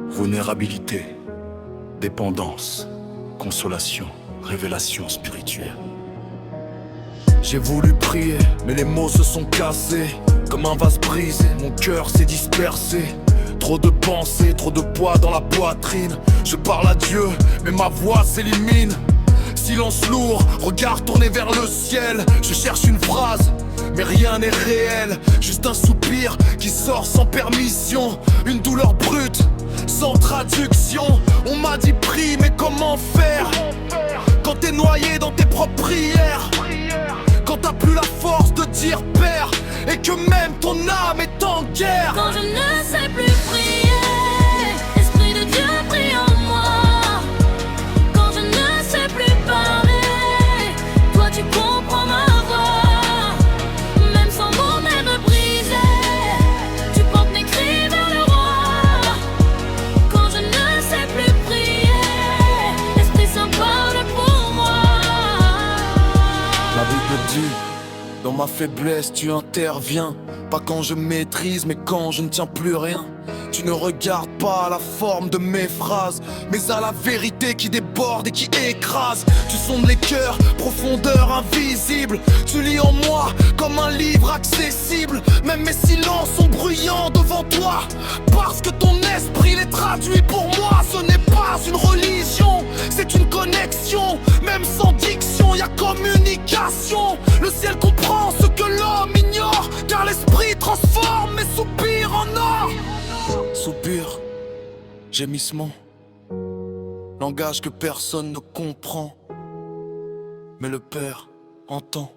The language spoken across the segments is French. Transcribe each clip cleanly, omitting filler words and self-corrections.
Vulnérabilité, dépendance, consolation, révélation spirituelle. J'ai voulu prier, mais les mots se sont cassés. Comme un vase brisé, mon cœur s'est dispersé. Trop de pensées, trop de poids dans la poitrine. Je parle à Dieu, mais ma voix s'élimine. Silence lourd, regard tourné vers le ciel. Je cherche une phrase, mais rien n'est réel. Juste un soupir qui sort sans permission. Une douleur brute, sans traduction. On m'a dit prie, mais comment faire quand t'es noyé dans tes propres prières? Quand t'as plus la force de dire Père, et que même ton âme est en guerre. Quand je ne sais plus prier, Esprit de Dieu prie en moi. Quand je ne sais plus parler, toi tu comprends ma voix. Même sans mots, même brisé, tu portes mes cris vers le roi. Quand je ne sais plus prier, Esprit Saint parle pour moi. La Bible dit, dans ma faiblesse tu interviens. Pas quand je maîtrise mais quand je ne tiens plus rien. Tu ne regardes pas à la forme de mes phrases, mais à la vérité qui déborde et qui écrase. Tu sondes les cœurs, profondeur invisible. Tu lis en moi comme un livre accessible. Même mes silences sont bruyants devant toi, parce que ton esprit les traduit pour moi. Ce n'est pas une religion, c'est une connexion. Même sans diction, y a communication. Le ciel comprend ce que l'homme ignore, car l'esprit transforme mes soupirs en or. Soupir, gémissement, langage que personne ne comprend, mais le Père entend.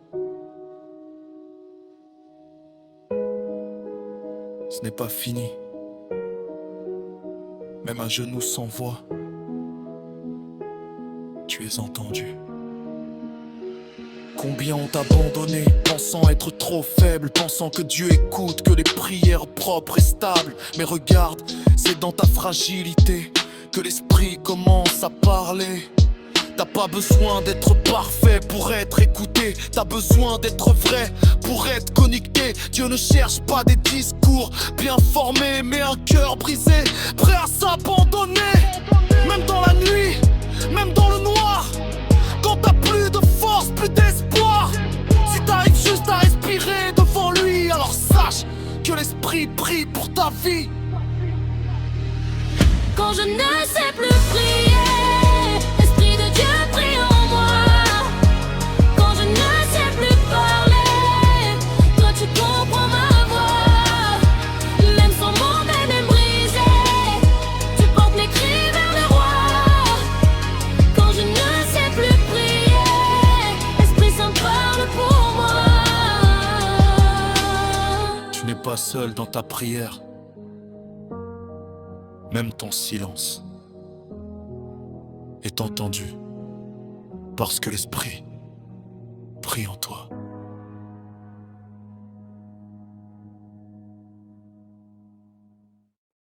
Ce n'est pas fini, même un genou sans voix, tu es entendu. Combien ont abandonné, pensant être trop faible, pensant que Dieu écoute, que les prières propres et stables. Mais regarde, c'est dans ta fragilité que l'esprit commence à parler. T'as pas besoin d'être parfait pour être écouté. T'as besoin d'être vrai pour être connecté. Dieu ne cherche pas des discours bien formés, mais un cœur brisé, prêt à s'abandonner. Même dans la nuit, même dans le noir, quand t'as plus de force, plus d'espoir. Si t'arrives juste à respirer devant lui, alors sache que l'esprit prie pour ta vie. Quand je ne sais plus prier, Esprit de Dieu prie en moi. Quand je ne sais plus parler, toi tu comprends ma voix. Même sans mots, même brisé, tu portes mes cris vers le roi. Quand je ne sais plus prier, Esprit Saint parle pour moi. Tu n'es pas seul dans ta prière. Même ton silence est entendu, parce que l'esprit prie en toi.